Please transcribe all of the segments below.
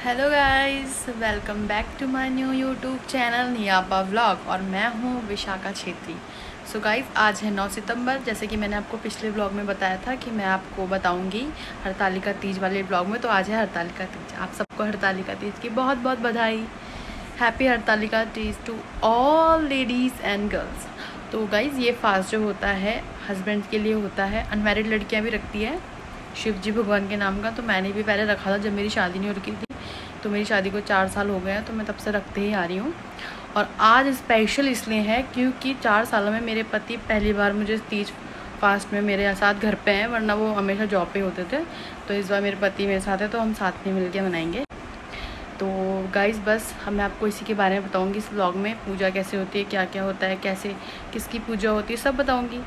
Hello guys, welcome back to my new YouTube channel नियापा vlog. और मैं हूँ विशाखा छेत्री। सो गाइस, आज है 9 सितंबर। जैसे कि मैंने आपको पिछले व्लॉग में बताया था कि मैं आपको बताऊंगी हरतालिका तीज वाले व्लॉग में। तो आज है हरतालिका तीज। आप सबको हरतालिका तीज की बहुत बहुत बधाई। Happy Hartalika Teej to all ladies and girls. तो गाइज़, ये फास्ट जो होता है हस्बैंड के लिए होता है। अनमैरिड लड़कियाँ भी रखती है शिव जी भगवान के नाम का। तो मैंने भी पहले रखा था जब मेरी शादी नहीं हो रखी थी। तो मेरी शादी को 4 साल हो गए हैं, तो मैं तब से रखते ही आ रही हूँ। और आज स्पेशल इसलिए है क्योंकि 4 सालों में मेरे पति पहली बार मुझे तीज फास्ट में मेरे साथ घर पे हैं, वरना वो हमेशा जॉब पे होते थे। तो इस बार मेरे पति मेरे साथ है, तो हम साथ में मिलकर मनाएंगे। तो गाइज़, बस मैं आपको इसी के बारे में बताऊँगी इस व्लॉग में। पूजा कैसे होती है, क्या क्या होता है, कैसे किसकी पूजा होती है, सब बताऊँगी।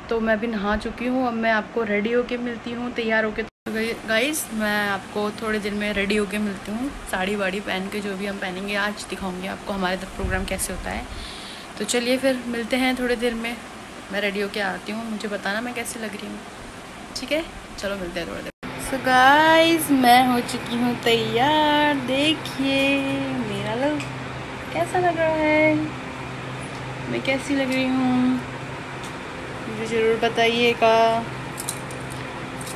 तो मैं भी नहा चुकी हूँ, अब मैं आपको रेडी होके मिलती हूँ, तैयार होके। तो गाइस, मैं आपको थोड़े दिन में रेडी होके मिलती हूँ, साड़ी वाड़ी पहन के। जो भी हम पहनेंगे आज दिखाऊंगी आपको हमारे इधर प्रोग्राम कैसे होता है। तो चलिए फिर मिलते हैं थोड़ी देर में। मैं रेडी होके आती हूँ, मुझे बताना मैं कैसी लग रही हूँ। ठीक है, चलो मिलते हैं थोड़ी देर। सो गाइस, मैं हो चुकी हूँ तैयार। देखिए मेरा लुक कैसा लग रहा है, मैं कैसी लग रही हूँ, मुझे ज़रूर बताइएगा।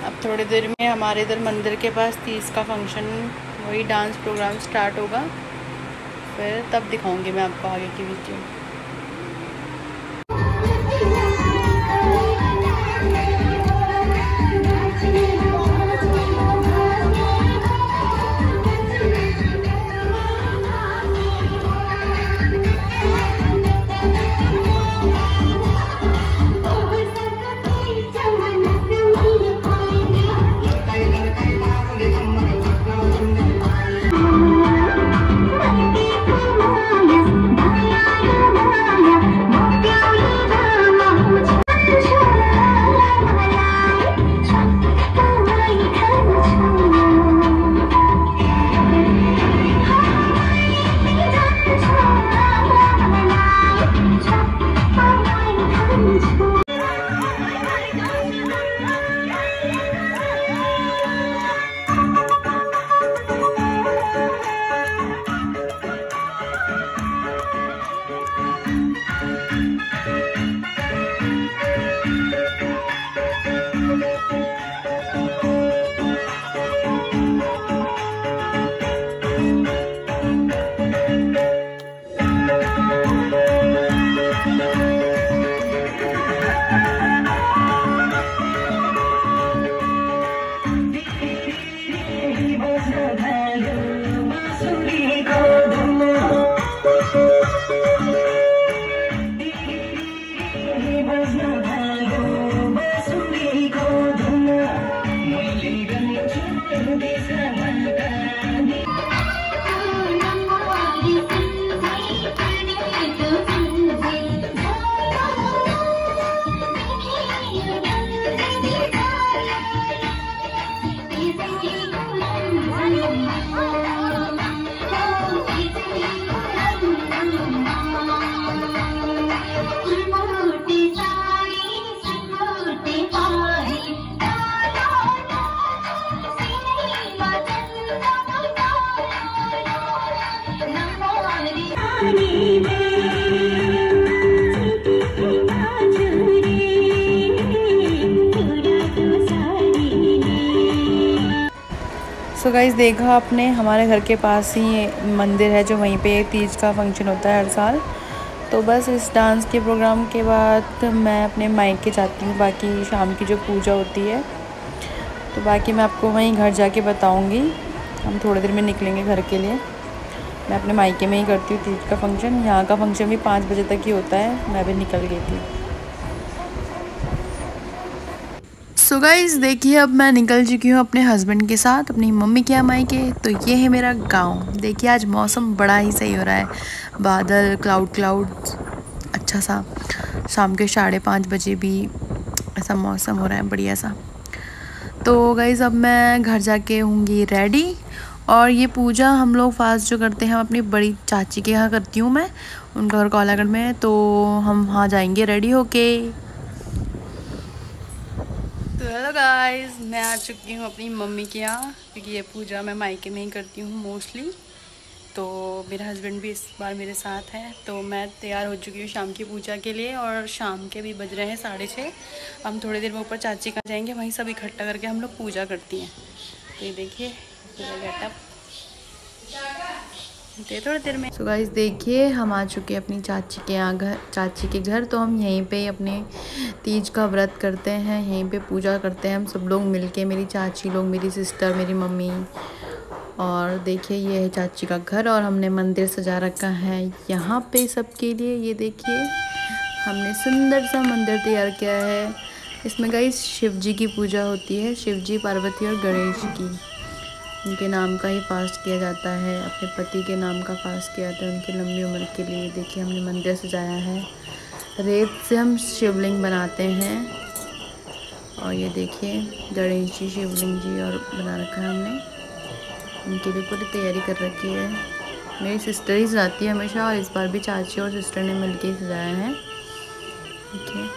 अब थोड़ी देर में हमारे इधर मंदिर के पास तीज का फंक्शन, वही डांस प्रोग्राम स्टार्ट होगा। फिर तब दिखाऊंगी मैं आपको आगे की वीडियो। सो गाइस, देखा आपने, हमारे घर के पास ही मंदिर है जो वहीं पे तीज का फंक्शन होता है हर साल। तो बस इस डांस के प्रोग्राम के बाद मैं अपने मायके जाती हूँ। बाकी शाम की जो पूजा होती है तो बाकी मैं आपको वहीं घर जाके बताऊँगी। हम थोड़ी देर में निकलेंगे घर के लिए। मैं अपने मायके में ही करती हूँ तीज का फंक्शन। यहाँ का फंक्शन भी 5 बजे तक ही होता है। मैं भी निकल गई थी। सो गाइस, देखिए अब मैं निकल चुकी हूँ अपने हस्बैंड के साथ अपनी मम्मी के यहाँ मायके। तो ये है मेरा गांव। देखिए आज मौसम बड़ा ही सही हो रहा है, बादल, क्लाउड अच्छा सा। शाम के 5:30 बजे भी ऐसा मौसम हो रहा है बढ़िया सा। तो गाइस, अब मैं घर जाके होंगी रेडी। और ये पूजा हम लोग फास्ट जो करते हैं, हम अपनी बड़ी चाची के यहाँ करती हूँ मैं, उनका घर कोलागढ़ में है। तो हम वहाँ जाएंगे रेडी होके। तो हेलो गाइस, मैं आ चुकी हूँ अपनी मम्मी के यहाँ, क्योंकि ये पूजा मैं मायके में ही करती हूँ मोस्टली। तो मेरा हस्बैंड भी इस बार मेरे साथ है। तो मैं तैयार हो चुकी हूँ शाम की पूजा के लिए, और शाम के भी बज रहे हैं 6:30। हम थोड़ी देर में ऊपर चाची का जाएंगे, वहीं सब इकट्ठा करके हम लोग पूजा करती हैं। तो ये देखिए पूरा गेटअप थोड़ी देर में। सो गाइस देखिए, हम आ चुके हैं अपनी चाची के यहाँ, चाची के घर। तो हम यहीं पे अपने तीज का व्रत करते हैं, यहीं पे पूजा करते हैं हम सब लोग मिलके, मेरी चाची लोग, मेरी सिस्टर, मेरी मम्मी। और देखिए ये है चाची का घर, और हमने मंदिर सजा रखा है यहाँ पे सबके लिए। ये देखिए हमने सुंदर सा मंदिर तैयार किया है। इसमें गाइस शिव जी की पूजा होती है, शिव जी, पार्वती और गणेश की। उनके नाम का ही फास्ट किया जाता है, अपने पति के नाम का फास्ट किया जाता है, उनकी लंबी उम्र के लिए। देखिए हमने मंदिर सजाया है, रेत से हम शिवलिंग बनाते हैं। और ये देखिए गणेश जी, शिवलिंग जी और बना रखा है हमने, उनके लिए पूरी तैयारी कर रखी है। मेरी सिस्टर ही सजाती है हमेशा, और इस बार भी चाची और सिस्टर ने मिलके ही सजाया है। देखिए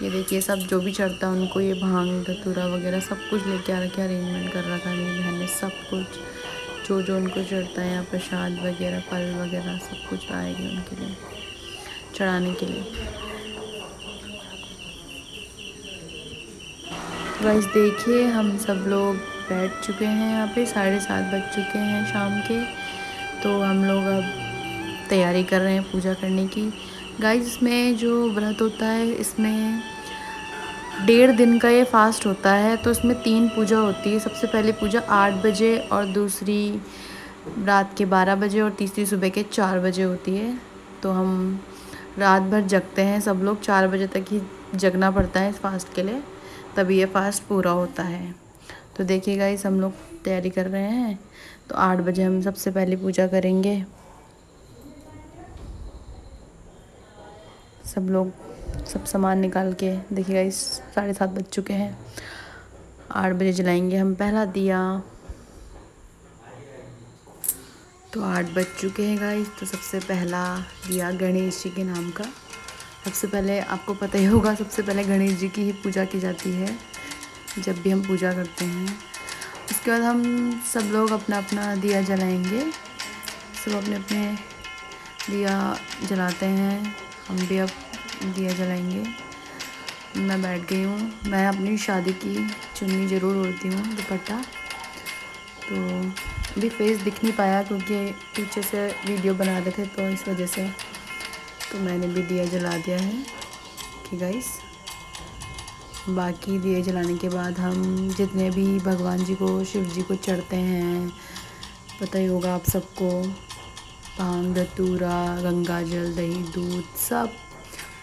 ये देखिए सब जो भी चढ़ता है उनको ये भांग धतूरा वगैरह सब कुछ लेके आ रखे, अरेंजमेंट कर रखा है मेरी बहन ने। सब कुछ जो जो उनको चढ़ता है, यहाँ प्रसाद वगैरह, फल वगैरह सब कुछ आएगी उनके लिए चढ़ाने के लिए। गाइस देखिए हम सब लोग बैठ चुके हैं यहाँ पे, 7:30 बज चुके हैं शाम के। तो हम लोग अब तैयारी कर रहे हैं पूजा करने की। गाइस इसमें जो व्रत होता है, इसमें 1.5 दिन का ये फास्ट होता है। तो इसमें 3 पूजा होती है। सबसे पहली पूजा 8 बजे, और दूसरी रात के 12 बजे, और तीसरी सुबह के 4 बजे होती है। तो हम रात भर जगते हैं सब लोग, 4 बजे तक ही जगना पड़ता है इस फास्ट के लिए, तभी ये फास्ट पूरा होता है। तो देखिए गाइस हम लोग तैयारी कर रहे हैं। तो 8 बजे हम सबसे पहले पूजा करेंगे। सब लोग सब सामान निकाल के, देखिए गाइस 7:30 बज चुके हैं। 8 बजे जलाएंगे हम पहला दिया। तो 8 बज चुके हैं गाइस। तो सबसे पहला दिया गणेश जी के नाम का। सबसे पहले आपको पता ही होगा, सबसे पहले गणेश जी की ही पूजा की जाती है जब भी हम पूजा करते हैं। उसके बाद हम सब लोग अपना अपना दिया जलाएंगे। सब अपने अपने दिया जलाते हैं, हम भी अब दिया जलाएंगे। मैं बैठ गई हूँ, मैं अपनी शादी की चुन्नी ज़रूर ओढ़ती हूँ, दुपट्टा। तो अभी फेस दिख नहीं पाया क्योंकि पीछे से वीडियो बना रहे थे, तो इस वजह से तो मैंने भी दिया जला दिया है कि गाइस। बाकी दिए जलाने के बाद हम जितने भी भगवान जी को, शिव जी को चढ़ते हैं, पता ही होगा आप सबको, भांग धतूरा, गंगा जल, दही दूध, सब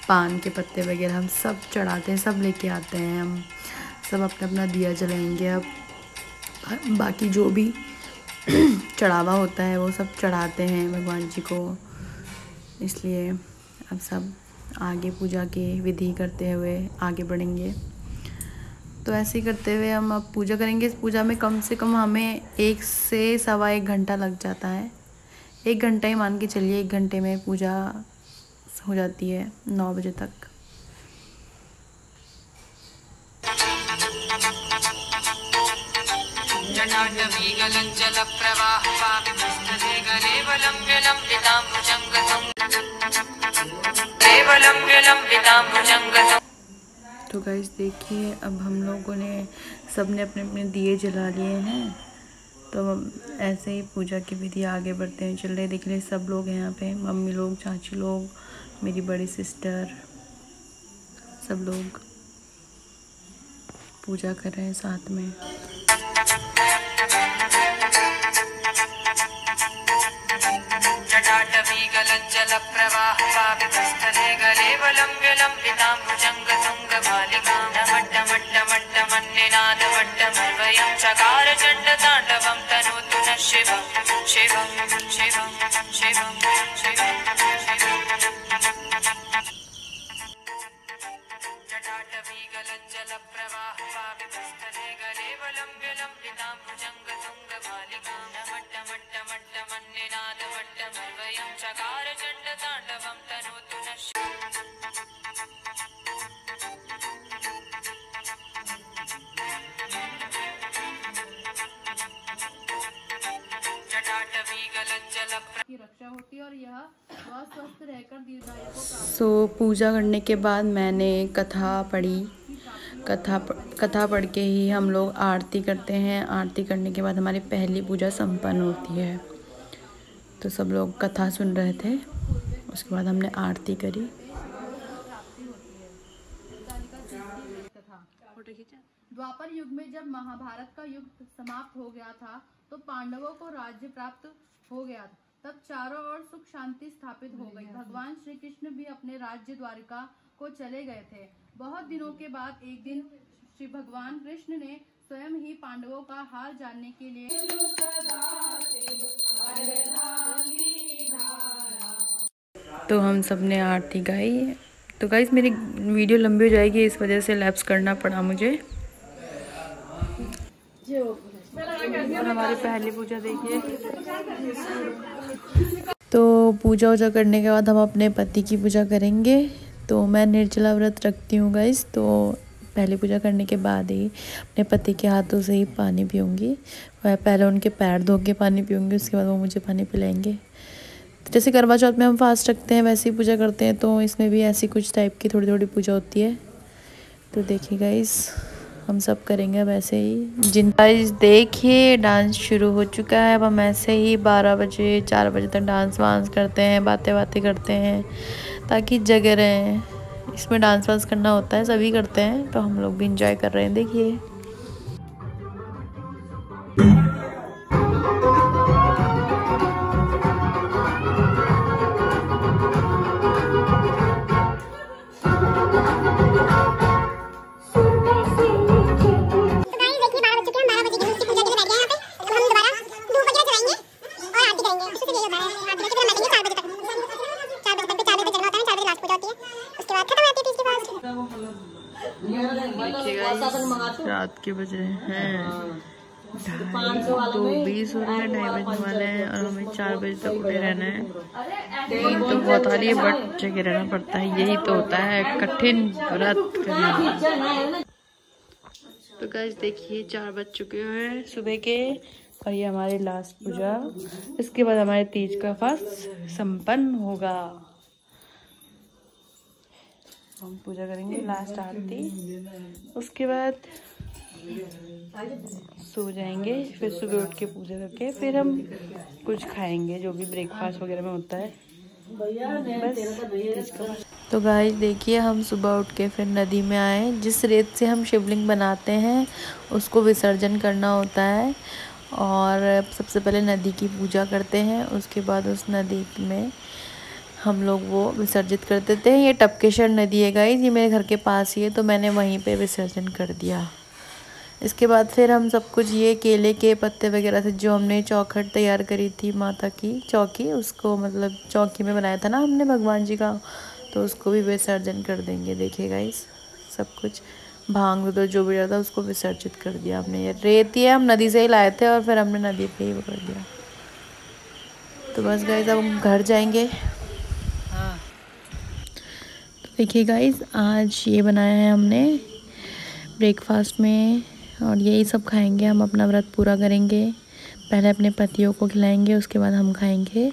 पान के पत्ते वगैरह हम सब चढ़ाते हैं, सब लेके आते हैं। हम सब अपना अपना दिया जलाएंगे। अब बाकी जो भी चढ़ावा होता है वो सब चढ़ाते हैं भगवान जी को। इसलिए अब सब आगे पूजा की विधि करते हुए आगे बढ़ेंगे। तो ऐसे ही करते हुए हम अब पूजा करेंगे। इस पूजा में कम से कम हमें 1 से सवा 1 घंटा लग जाता है। 1 घंटा ही मान के चलिए, 1 घंटे में पूजा हो जाती है 9 बजे तक। तो गाइस देखिए अब हम लोगों ने सब ने अपने अपने दिए जला लिए हैं। तो हम ऐसे ही पूजा की विधि आगे बढ़ते हैं, चल रहे। देख रहे सब लोग हैं यहाँ पे, मम्मी लोग, चाची लोग, मेरी बड़ी सिस्टर, सब लोग पूजा कर रहे हैं साथ में। चकार चंड तांडवं तनोतु न शिवं शिवं शिवं शिवं शिवं जटाटवी गलज्जल प्रवाह पावितस्थले गले वलम्ब्य लम्बिताम्बुजंग तुंग मालिकां मट्ट मट्ट मट्ट मन्निनाद मट्टमर्वयं चकार चंड तांडवं तनोतु न शिवं। होती है और यह बहुत स्वस्थ रहकर दीर्घायु को पूजा करने के बाद मैंने कथा पढ़ी। कथा पढ़ के ही हम लोग आरती करते हैं। आरती करने के बाद हमारी पहली पूजा संपन्न होती है। तो सब लोग कथा सुन रहे थे, उसके बाद हमने आरती करी। द्वापर युग में जब महाभारत का युग समाप्त हो गया था तो पांडवों को राज्य प्राप्त हो गया। तब चारों ओर सुख शांति स्थापित हो गई। भगवान श्री कृष्ण भी अपने राज्य द्वारिका को चले गए थे। बहुत दिनों के बाद एक दिन श्री भगवान कृष्ण ने स्वयं ही पांडवों का हाल जानने के लिए तो हम सब ने आरती गाई। तो गाइस मेरी वीडियो लंबी हो जाएगी, इस वजह से लैप्स करना पड़ा मुझे। और हमारी पहली पूजा देखिए। तो पूजा वूजा करने के बाद हम अपने पति की पूजा करेंगे। तो मैं निर्जला व्रत रखती हूँ गाइस, तो पहली पूजा करने के बाद ही अपने पति के हाथों से ही पानी पीऊँगी। वह पहले उनके पैर धो के पानी पीऊँगी, उसके बाद वो मुझे पानी पिलाएंगे। जैसे करवा चौथ में हम फास्ट रखते हैं वैसे ही पूजा करते हैं, तो इसमें भी ऐसी कुछ टाइप की थोड़ी थोड़ी पूजा होती है। तो देखिए गाइस हम सब करेंगे वैसे ही। जिन गाइस देखिए डांस शुरू हो चुका है। अब हम ऐसे ही 12 बजे 4 बजे तक डांस वांस करते हैं, बातें करते हैं ताकि जगे रहें। इसमें डांस वांस करना होता है, सभी करते हैं, तो हम लोग भी इंजॉय कर रहे हैं। देखिए रात के बज रहे हैं 2:20 हो रहे हैं, 2:30 बजने वाले हैं और हमें 4 बजे तक उठे रहना है। नींद तो बहुत आ रही है बट जगह रहना पड़ता है, यही तो होता है कठिन व्रत करना। तो गाइस देखिए 4 बज चुके हैं सुबह के और ये हमारी लास्ट पूजा। इसके बाद हमारे तीज का फास्ट संपन्न होगा। हम पूजा करेंगे लास्ट आरती, उसके बाद सो जाएंगे। फिर सुबह उठ के पूजा करके फिर हम कुछ खाएंगे जो भी ब्रेकफास्ट वगैरह में होता है बस। तो गाइस देखिए हम सुबह उठ के फिर नदी में आए। जिस रेत से हम शिवलिंग बनाते हैं उसको विसर्जन करना होता है और सबसे पहले नदी की पूजा करते हैं, उसके बाद उस नदी में हम लोग वो विसर्जित कर देते हैं। ये टपकेश्वर नदी है गाइस, ये मेरे घर के पास ही है, तो मैंने वहीं पे विसर्जन कर दिया। इसके बाद फिर हम सब कुछ ये केले के पत्ते वगैरह से जो हमने चौखट तैयार करी थी माता की चौकी, उसको मतलब चौकी में बनाया था ना हमने भगवान जी का, तो उसको भी विसर्जन कर देंगे। देखिए गाइस सब कुछ भांग तो जो भी था उसको विसर्जित कर दिया हमने। ये रेत है, हम नदी से ही लाए थे और फिर हमने नदी पे ही वो कर दिया। तो बस गाइस अब हम घर जाएंगे। तो देखिए गाइस आज ये बनाया है हमने ब्रेकफास्ट में और यही सब खाएंगे। हम अपना व्रत पूरा करेंगे, पहले अपने पतियों को खिलाएंगे, उसके बाद हम खाएंगे।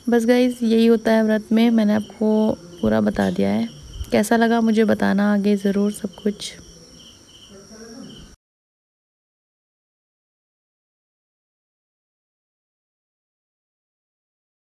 बस गाइस यही होता है व्रत में। मैंने आपको पूरा बता दिया है। कैसा लगा मुझे बताना आगे ज़रूर सब कुछ।